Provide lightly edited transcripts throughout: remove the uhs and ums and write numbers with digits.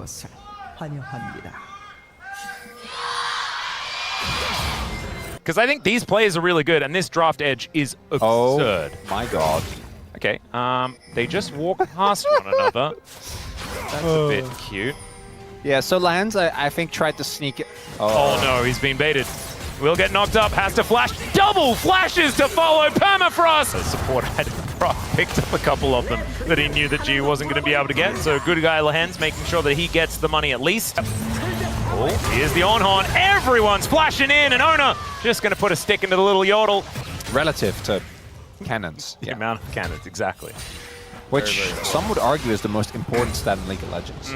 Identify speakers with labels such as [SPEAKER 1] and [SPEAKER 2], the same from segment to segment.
[SPEAKER 1] 것을 환영합니다.
[SPEAKER 2] Because I think these players are really good, and this draft edge is absurd.
[SPEAKER 3] Oh my god.
[SPEAKER 2] Okay, they just walk past one another. That's a bit cute.
[SPEAKER 3] Yeah, so Lands, I think, tried to sneak it.
[SPEAKER 2] Oh no, he's been baited. Will get knocked up, has to flash. Double flashes to follow Permafrost! The support had picked up a couple of them that he knew that G wasn't going to be able to get. So good guy Lahens making sure that he gets the money at least. Oh, here's the on-horn. Everyone's flashing in, and Ona just going to put a stick into the little yodel.
[SPEAKER 3] Relative to cannons.
[SPEAKER 2] The amount of cannons, exactly.
[SPEAKER 3] Which
[SPEAKER 2] very
[SPEAKER 3] some would argue is the most important stat in League of Legends.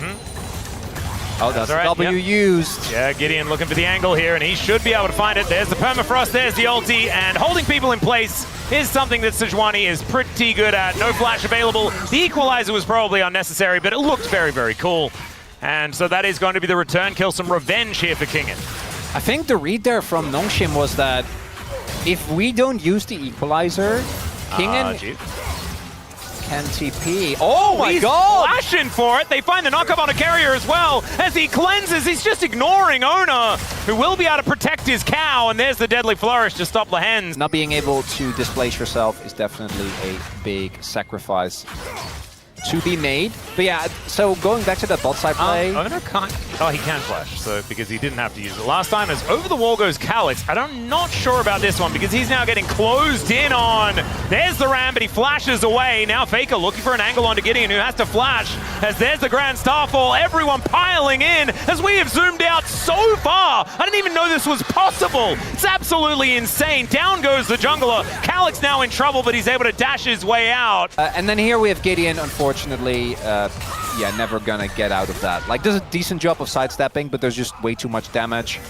[SPEAKER 3] Oh, that's
[SPEAKER 2] right,
[SPEAKER 3] W used.
[SPEAKER 2] Yeah, Gideon looking for the angle here, and he should be able to find it. There's the Permafrost, there's the ulti, and holding people in place is something that Sejuani is pretty good at. No flash available. The equalizer was probably unnecessary, but it looked very, very cool. And so that is going to be the return kill, some revenge here for Kingen.
[SPEAKER 3] I think the read there from Nongshim was that if we don't use the equalizer, Kingen can TP. Oh my god!
[SPEAKER 2] Flashing for it. They find the knockup on a carrier as well. As he cleanses, he's just ignoring Ona, who will be able to protect his cow. And there's the deadly flourish to stop Lahens.
[SPEAKER 3] Not being able to displace yourself is definitely a big sacrifice to be made. But yeah, so going back to that bot side play.
[SPEAKER 2] Ona can't. Oh, he can flash, so because he didn't have to use it last time. As over the wall goes Calix. I'm not sure about this one because he's now getting closed in on. There's the ram, but he flashes away. Now Faker looking for an angle onto Gideon, who has to flash. As there's the Grand Starfall, everyone piling in. As we have zoomed out so far, I didn't even know this was possible. It's absolutely insane. Down goes the jungler. Calix now in trouble, but he's able to dash his way out.
[SPEAKER 3] And then here we have Gideon, unfortunately, yeah, never gonna get out of that. Like, does a decent job of sidestepping, but there's just way too much damage.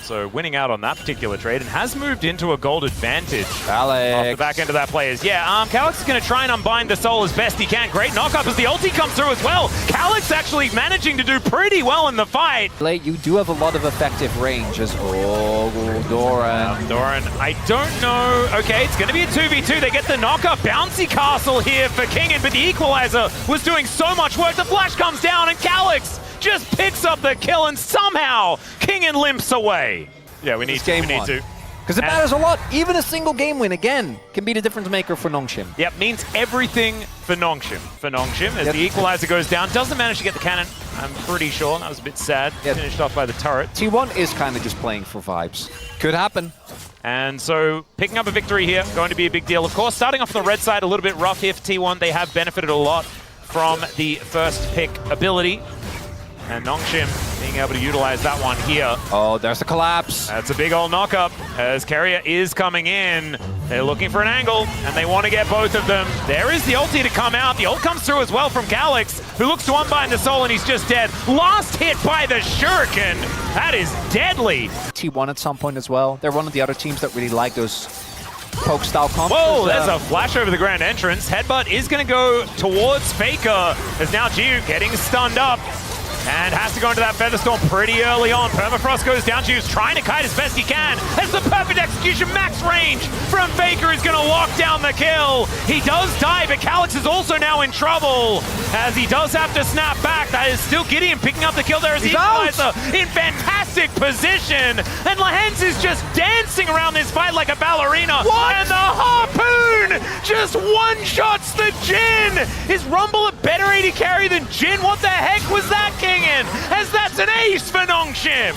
[SPEAKER 2] So winning out on that particular trade and has moved into a gold advantage.
[SPEAKER 3] Alex.
[SPEAKER 2] Off the back end of that play is, Calix is going to try and unbind the soul as best he can. Great knockup as the ulti comes through as well. Calix actually managing to do pretty well in the fight.
[SPEAKER 3] You do have a lot of effective range as Doran.
[SPEAKER 2] Doran, I don't know. Okay, it's going to be a 2v2. They get the knockup. Bouncy castle here for Kingen, but the equalizer was doing so much work. The flash comes down and Calix just picks up the kill, and somehow Kingen limps away. Yeah, we need to.
[SPEAKER 3] Because it matters a lot. Even a single game win, again, can be the difference maker for Nongshim.
[SPEAKER 2] Yep, means everything for Nongshim. As the equalizer goes down, doesn't manage to get the cannon, I'm pretty sure. That was a bit sad. Finished off by the turret.
[SPEAKER 3] T1 is kind of just playing for vibes. Could happen.
[SPEAKER 2] And so picking up a victory here, going to be a big deal. Of course, starting off on the red side, a little bit rough here for T1. They have benefited a lot from the first pick ability. And Nongshim being able to utilize that one here.
[SPEAKER 3] Oh, there's the collapse.
[SPEAKER 2] That's a big old knockup as Carrier is coming in. They're looking for an angle, and they want to get both of them. There is the ulti to come out. The ult comes through as well from Calix, who looks to unbind the soul, and he's just dead. Last hit by the shuriken. That is deadly.
[SPEAKER 3] T1 at some point as well. They're one of the other teams that really like those poke-style combos.
[SPEAKER 2] Whoa, there's a flash over the grand entrance. Headbutt is going to go towards Faker, as now Jiu getting stunned up. And has to go into that Featherstorm pretty early on. Permafrost goes down. Jiu's trying to kite as best he can. As the perfect execution, max range from Faker is going to lock down the kill. He does die, but Calix is also now in trouble as he does have to snap back. That is still Gideon picking up the kill there as he equalizer in fantastic position. And Lahens is just dancing around this fight like a ballerina. What? And the harpoon just one-shots the Jhin. Is Rumble a better AD carry than Jhin? What the heck was that, King? As that's an ace for Nongshim.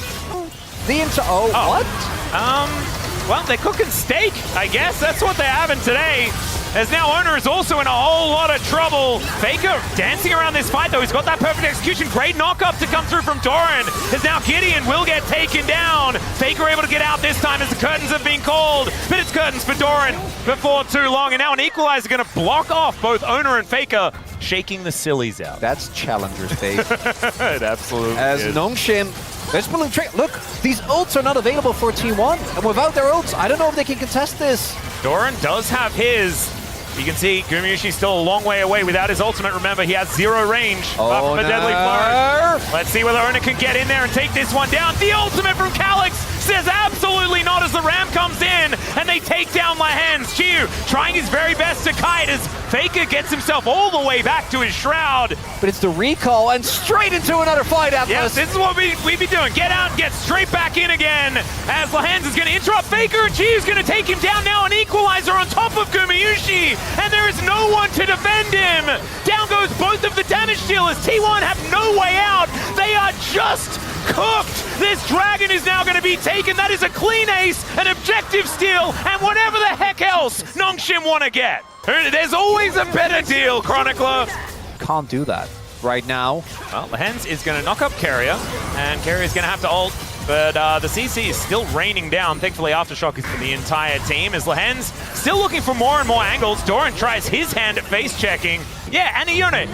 [SPEAKER 3] What?
[SPEAKER 2] Well, they're cooking steak, I guess. That's what they're having today. As now Owner is also in a whole lot of trouble. Faker dancing around this fight, though. He's got that perfect execution. Great knockup to come through from Doran. As now Gideon will get taken down. Faker able to get out this time as the curtains have been called. But it's curtains for Doran before too long. And now an equalizer going to block off both Owner and Faker, shaking the sillies out.
[SPEAKER 3] That's Challengers, babe.
[SPEAKER 2] It absolutely
[SPEAKER 3] As
[SPEAKER 2] is.
[SPEAKER 3] Nongshim, there's pulling trick. Look, these ults are not available for T1. And without their ults, I don't know if they can contest this.
[SPEAKER 2] Doran does have his. You can see Gumayushi's still a long way away without his ultimate. Remember, he has 0 range.
[SPEAKER 3] Oh,
[SPEAKER 2] for Deadly Flourish. Let's see whether Ona can get in there and take this one down. The ultimate from Calix says absolutely not as the ram comes in and they take down Lahens. Jiu trying his very best to kite as Faker gets himself all the way back to his shroud.
[SPEAKER 3] But it's the recall and straight into another fight after
[SPEAKER 2] Yes, this is what we'd be doing. Get out and get straight back in again. As Lahens is going to interrupt Faker, and Chiu's going to take him down now. An equalizer on top of Gumayushi, and there is no one to defend him. Down goes both of the damage dealers. T1 have no way out. They are just cooked. This dragon is now going to be taken. That is a clean ace, an objective steal, and whatever the heck else Nongshim want to get. There's always a better deal, Chronicler.
[SPEAKER 3] Can't do that right now.
[SPEAKER 2] Well, Lahens is going to knock up Carrier, and Carrier is going to have to ult, but the CC is still raining down. Thankfully, Aftershock is for the entire team, as Lahens still looking for more and more angles. Doran tries his hand at face checking. Yeah, and a unit.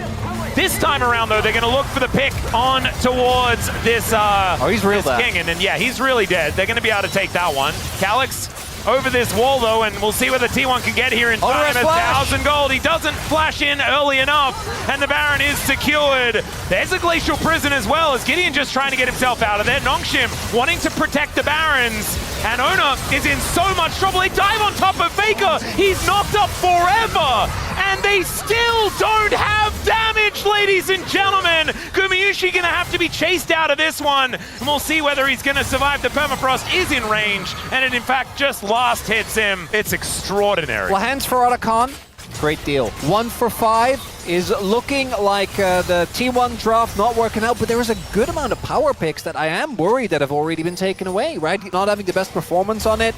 [SPEAKER 2] This time around, though, they're going to look for the pick on towards this,
[SPEAKER 3] he's real dead.
[SPEAKER 2] King, and yeah, he's really dead. They're going to be able to take that one. Calyx over this wall, though, and we'll see whether T1 can get here in time. 1,000 gold. He doesn't flash in early enough, and the Baron is secured. There's a Glacial Prison as well, as Gideon just trying to get himself out of there. Nongshim wanting to protect the Barons, and Ona is in so much trouble. They dive on top of Faker. He's knocked up forever, and they still don't have damage, ladies and gentlemen. Gumayushi gonna have to be chased out of this one, and we'll see whether he's gonna survive. The permafrost is in range, and it in fact just last hits him. It's extraordinary.
[SPEAKER 3] Lahens for Otacon, great deal. 1 for 5 is looking like the T1 draft not working out, but there is a good amount of power picks that I am worried that have already been taken away, right? Not having the best performance on it,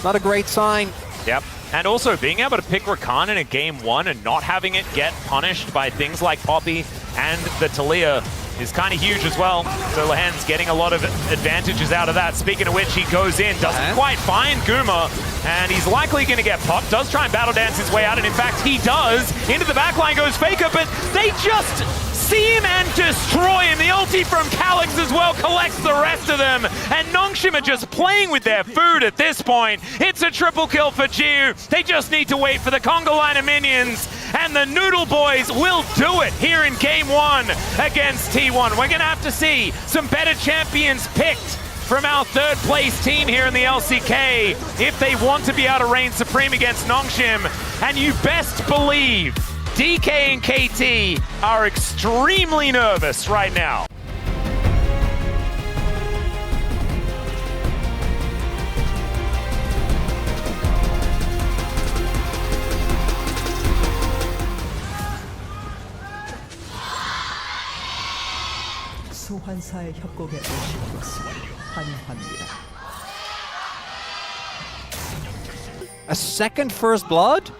[SPEAKER 3] not a great sign.
[SPEAKER 2] Yep. And also being able to pick Rakan in a game 1 and not having it get punished by things like Poppy and the Talia is kind of huge as well. So Lahens getting a lot of advantages out of that. Speaking of which, he goes in, doesn't quite find Guma, and he's likely going to get popped. Does try and battle dance his way out, and in fact he does. Into the backline goes Faker, but they just see him and destroy him. The ulti from Calyx as well collects the rest of them, and Nongshim are just playing with their food at this point. It's a triple kill for Jiu. They just need to wait for the conga line of minions, and the Noodle Boys will do it here in game 1 against T1. We're going to have to see some better champions picked from our third place team here in the LCK if they want to be able to reign supreme against Nongshim. And you best believe DK and KT are extremely nervous right now.
[SPEAKER 1] 소환사의 협곡에 오신 것을 환영합니다.
[SPEAKER 3] A second first blood?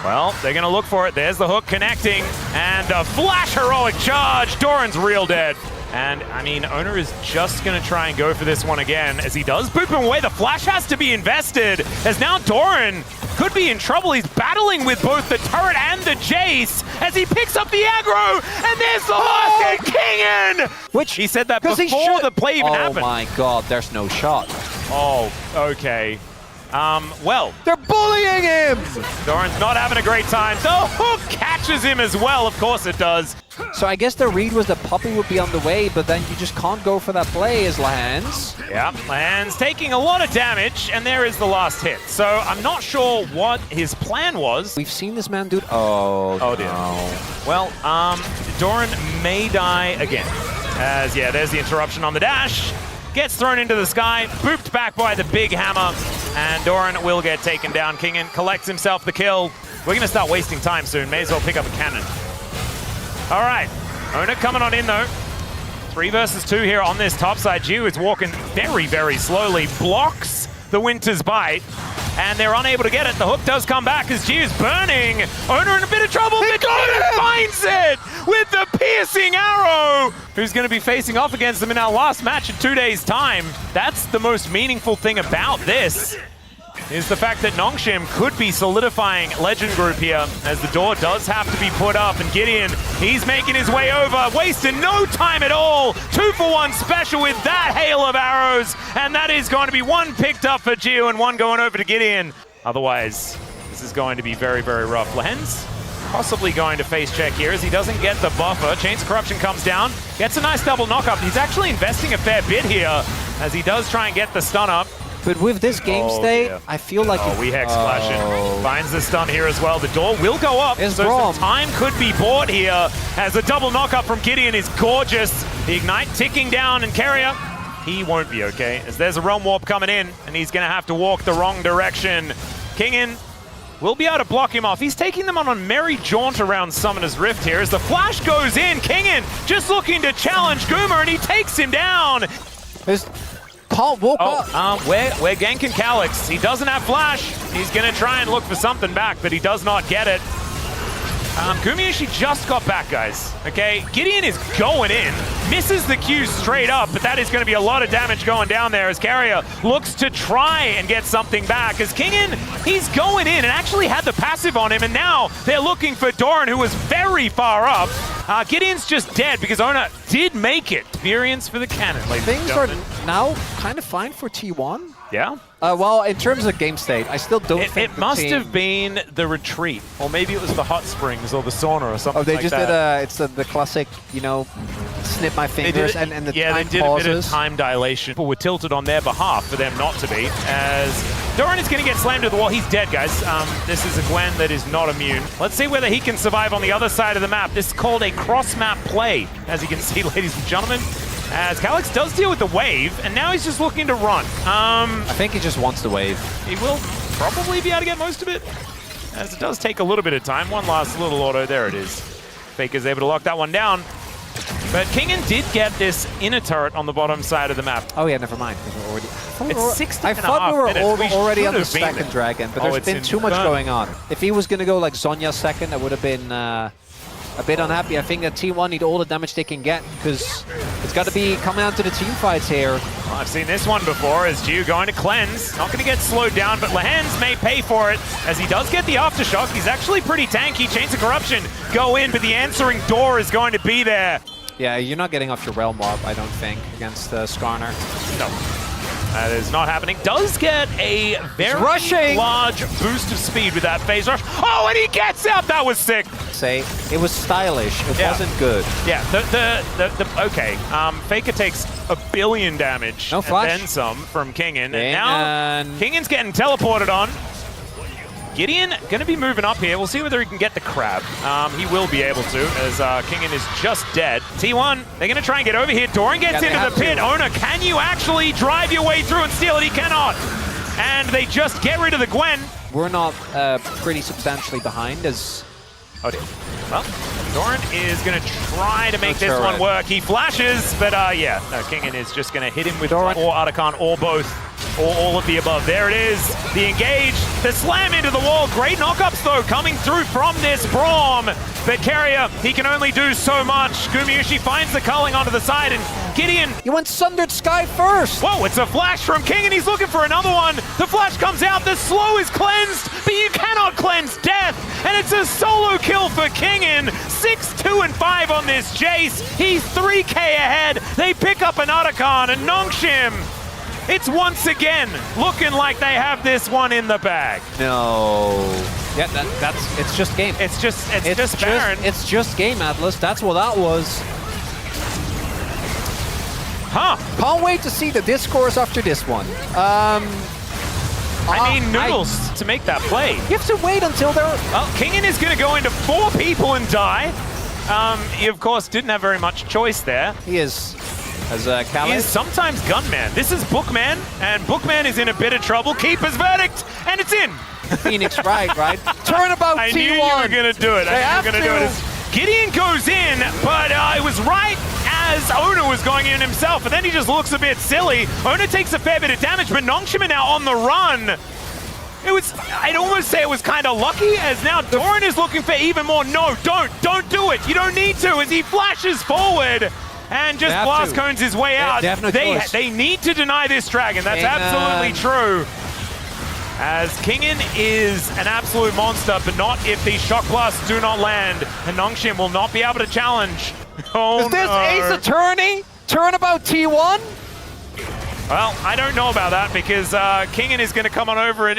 [SPEAKER 2] Well, they're going to look for it. There's the hook connecting, and a flash heroic charge. Doran's real dead. And, I mean, Ona is just going to try and go for this one again. As he does boop him away, the flash has to be invested, as now Doran could be in trouble. He's battling with both the turret and the Jace as he picks up the aggro, and there's the last hit, Kingen!
[SPEAKER 3] Which
[SPEAKER 2] he said that before the play even happened.
[SPEAKER 3] Oh my god, there's no shot.
[SPEAKER 2] Oh, okay. Well,
[SPEAKER 3] they're bullying him!
[SPEAKER 2] Doran's not having a great time. The hook catches him as well, of course it does.
[SPEAKER 3] So I guess the read was that Poppy would be on the way, but then you just can't go for that play as Lahens.
[SPEAKER 2] Yeah, Lahens taking a lot of damage, and there is the last hit. So I'm not sure what his plan was.
[SPEAKER 3] We've seen this man do it. Oh
[SPEAKER 2] dear.
[SPEAKER 3] No.
[SPEAKER 2] Well, Doran may die again. As, yeah, there's the interruption on the dash. Gets thrown into the sky, booped back by the big hammer, and Doran will get taken down. Kingen collects himself the kill. We're going to start wasting time soon. May as well pick up a cannon. All right, Ona coming on in though. 3 versus 2 here on this top side. Jiu is walking very, very slowly, blocks the Winter's Bite, and they're unable to get it. The hook does come back as Jiu's burning. Ona in a bit of trouble, but Ona finds it with the piercing arrow. Who's going to be facing off against them in our last match in 2 days' time. That's the most meaningful thing about this, is the fact that Nongshim could be solidifying Legend Group here, as the door does have to be put up, and Gideon, he's making his way over, wasting no time at all. 2-for-1 special with that hail of arrows, and that is going to be 1 picked up for Jiu and 1 going over to Gideon. Otherwise, this is going to be very, very rough. Lahens possibly going to face check here as he doesn't get the buffer. Chains of Corruption comes down, gets a nice double knock up. He's actually investing a fair bit here as he does try and get the stun up.
[SPEAKER 3] But with this game state,
[SPEAKER 2] yeah.
[SPEAKER 3] I feel like...
[SPEAKER 2] We hex flash in. Finds the stun here as well. The door will go up,
[SPEAKER 3] It's
[SPEAKER 2] so
[SPEAKER 3] Brom.
[SPEAKER 2] some time could be bought here as a double knock-up from Gideon is gorgeous. The Ignite ticking down, and Carrier, he won't be okay, as there's a Realm Warp coming in, and he's going to have to walk the wrong direction. Kingin will be able to block him off. He's taking them on a merry jaunt around Summoner's Rift here as the flash goes in. Kingin just looking to challenge Goomer, and he takes him down.
[SPEAKER 3] Can't walk up.
[SPEAKER 2] We're ganking Calyx. He doesn't have flash. He's going to try and look for something back, but he does not get it. Gumiushi just got back, guys. Okay, Gideon is going in, misses the Q straight up, but that is going to be a lot of damage going down there as Carrier looks to try and get something back. As Kingin, he's going in and actually had the passive on him, and now they're looking for Doran, who was very far up. Gideon's just dead because Ona did make it. Experience for the cannon, ladies and
[SPEAKER 3] Things are
[SPEAKER 2] gentlemen.
[SPEAKER 3] now kind of fine for T1.
[SPEAKER 2] Yeah?
[SPEAKER 3] Well, in terms of game state, I still don't think
[SPEAKER 2] It
[SPEAKER 3] the
[SPEAKER 2] must
[SPEAKER 3] team...
[SPEAKER 2] have been the retreat, or maybe it was the hot springs or the sauna or something
[SPEAKER 3] Oh, they
[SPEAKER 2] like
[SPEAKER 3] just
[SPEAKER 2] that.
[SPEAKER 3] did it's the classic, you know, snip my fingers and the
[SPEAKER 2] yeah,
[SPEAKER 3] time
[SPEAKER 2] they did
[SPEAKER 3] pauses.
[SPEAKER 2] a bit of time dilation. People were tilted on their behalf for them not to be, as Doran is going to get slammed to the wall. He's dead, guys. This is a Gwen that is not immune. Let's see whether he can survive on the other side of the map. This is called a cross-map play, as you can see, ladies and gentlemen. As Calyx does deal with the wave, and now he's just looking to run.
[SPEAKER 3] I think he just wants the wave.
[SPEAKER 2] He will probably be able to get most of it, as it does take a little bit of time. One last little auto, there it is. Faker's able to lock that one down. But Kingin did get this inner turret on the bottom side of the map.
[SPEAKER 3] Oh yeah, never mind. We're already...
[SPEAKER 2] It's 16
[SPEAKER 3] I
[SPEAKER 2] and a
[SPEAKER 3] thought
[SPEAKER 2] half
[SPEAKER 3] we were
[SPEAKER 2] minutes.
[SPEAKER 3] already on the
[SPEAKER 2] should have been
[SPEAKER 3] second
[SPEAKER 2] there.
[SPEAKER 3] dragon, but
[SPEAKER 2] Oh,
[SPEAKER 3] there's been
[SPEAKER 2] it's
[SPEAKER 3] too much
[SPEAKER 2] infernal.
[SPEAKER 3] going on. If he was going to go like Zhonya second, I would have been a bit unhappy. I think that T1 need all the damage they can get, because it's got to be coming down to the team fights here.
[SPEAKER 2] Well, I've seen this one before, as Jiu going to cleanse. Not going to get slowed down, but Lehens may pay for it, as he does get the aftershock. He's actually pretty tanky. Chains of Corruption go in, but the answering door is going to be there.
[SPEAKER 3] Yeah, you're not getting off your Realm Warp, I don't think, against Skarner.
[SPEAKER 2] No. That is not happening. Does get a very large boost of speed with that phase rush. Oh, and he gets out! That was sick!
[SPEAKER 3] Say, it was stylish. It wasn't good.
[SPEAKER 2] Yeah, okay. Faker takes 1 billion damage.
[SPEAKER 3] No flash.
[SPEAKER 2] And then some from Kingin.
[SPEAKER 3] And
[SPEAKER 2] now Kingin's getting teleported on. Gideon going to be moving up here. We'll see whether he can get the crab. He will be able to, as Kingin is just dead. T1, they're going to try and get over here. Doran gets into the pit. Ona, can you actually drive your way through and steal it? He cannot. And they just get rid of the Gwen.
[SPEAKER 3] We're not pretty substantially behind, as...
[SPEAKER 2] Oh dear. Well, Doran is going to try to make this one work. He flashes, but yeah, no, Kingin is just going to hit him with or Artican, or both, or all of the above. There it is, the engage, the slam into the wall. Great knockups, though, coming through from this Braum. But Carrier, he can only do so much. Gumiushi finds the culling onto the side, and Gideon...
[SPEAKER 3] You went Sundered Sky first!
[SPEAKER 2] Whoa, it's a flash from King, and he's looking for another one. The flash comes out, the slow is cleansed, but you cannot cleanse death. And it's a solo kill for Kingin. 6, 2, and 5 on this Jace. He's 3k ahead. They pick up an Artican, and Nongshim. It's once again looking like they have this one in the bag.
[SPEAKER 3] No. Yeah, it's just game.
[SPEAKER 2] It's just Baron.
[SPEAKER 3] It's just game, Atlas. That's what that was.
[SPEAKER 2] Huh.
[SPEAKER 3] Can't wait to see the discourse after this one.
[SPEAKER 2] I mean, Noodles to make that play.
[SPEAKER 3] You have to wait until they're...
[SPEAKER 2] Well, Kingin is going to go into 4 people and die. He, of course, didn't have very much choice there.
[SPEAKER 3] He is... As
[SPEAKER 2] He is sometimes Gunman. This is Bookman, and Bookman is in a bit of trouble. Keeper's verdict, and it's in.
[SPEAKER 3] Phoenix, right? Turnabout T1.
[SPEAKER 2] I knew you were going to do it. I knew you were going to do it. Gideon goes in, but it was right as Ona was going in himself, and then he just looks a bit silly. Ona takes a fair bit of damage, but Nongshim are now on the run. It was, I'd almost say it was kind of lucky, as now Doran is looking for even more. No, don't do it. You don't need to, as he flashes forward. And just blast cones his way out. They need to deny this dragon. That's absolutely true. As Kingin is an absolute monster, but not if these shock blasts do not land. And Nongshim will not be able to challenge. Oh,
[SPEAKER 3] is this Ace Attorney? Turnabout T1?
[SPEAKER 2] Well, I don't know about that because Kingen is going to come on over and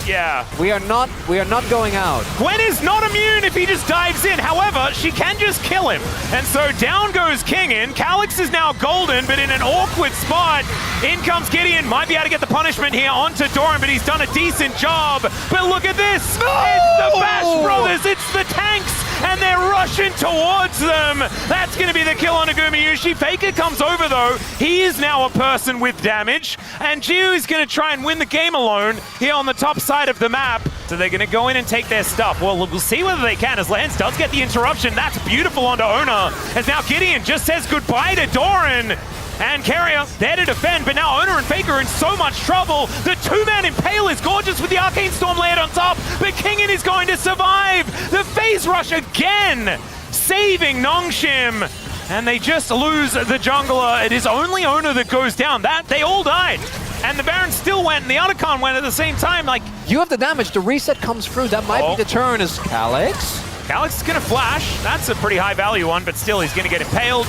[SPEAKER 2] yeah.
[SPEAKER 3] We are not going out.
[SPEAKER 2] Gwen is not immune if he just dives in. However, she can just kill him. And so down goes Kingen. Calyx is now golden, but in an awkward spot. In comes Gideon. Might be able to get the punishment here onto Doran, but he's done a decent job. But look at this.
[SPEAKER 3] No!
[SPEAKER 2] It's the Bash Brothers. It's the tanks. And they're rushing towards them. That's going to be the kill on Agumiyushi. Faker comes over, though. He is now a person with damage. And Jiu is going to try and win the game alone here on the top side of the map. So they're going to go in and take their stuff. Well, we'll see whether they can, as Lance does get the interruption. That's beautiful onto Ona. As now Gideon just says goodbye to Doran. And Carrier there to defend, but now Ona and Faker are in so much trouble. The two-man Impale is gorgeous with the Arcane Storm layered on top, but Kingen is going to survive. The phase rush again, saving Nongshim. And they just lose the jungler. It is only Ona that goes down. They all died. And the Baron still went, and the Otacon went at the same time. Like,
[SPEAKER 3] you have the damage, the reset comes through. That might be the turn as Calyx.
[SPEAKER 2] Calyx is going to flash. That's a pretty high value one, but still he's going to get impaled.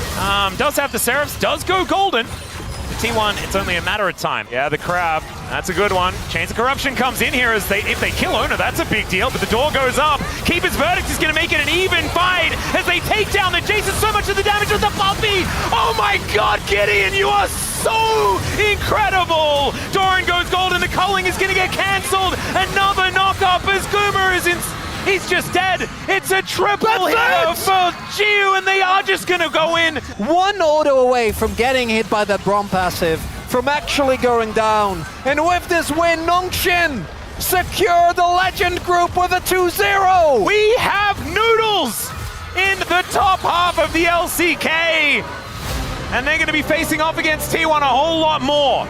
[SPEAKER 2] Does have the Seraphs, does go golden. The T1, it's only a matter of time. Yeah, the crab, that's a good one. Chains of Corruption comes in here as if they kill Ona, that's a big deal, but the door goes up. Keeper's Verdict is going to make it an even fight as they take down the Jason. So much of the damage with the Buffy. Oh my God, Gideon, you are so incredible. Doran goes golden, the culling is going to get canceled. Another knockoff as Goomer is in. He's just dead. It's a triple here for Jiu, and they are just going to go in.
[SPEAKER 3] One auto away from getting hit by that Braum passive, from actually going down. And with this win, Nongshim secure the Legend group with a 2-0.
[SPEAKER 2] We have Noodles in the top half of the LCK. And they're going to be facing off against T1 a whole lot more.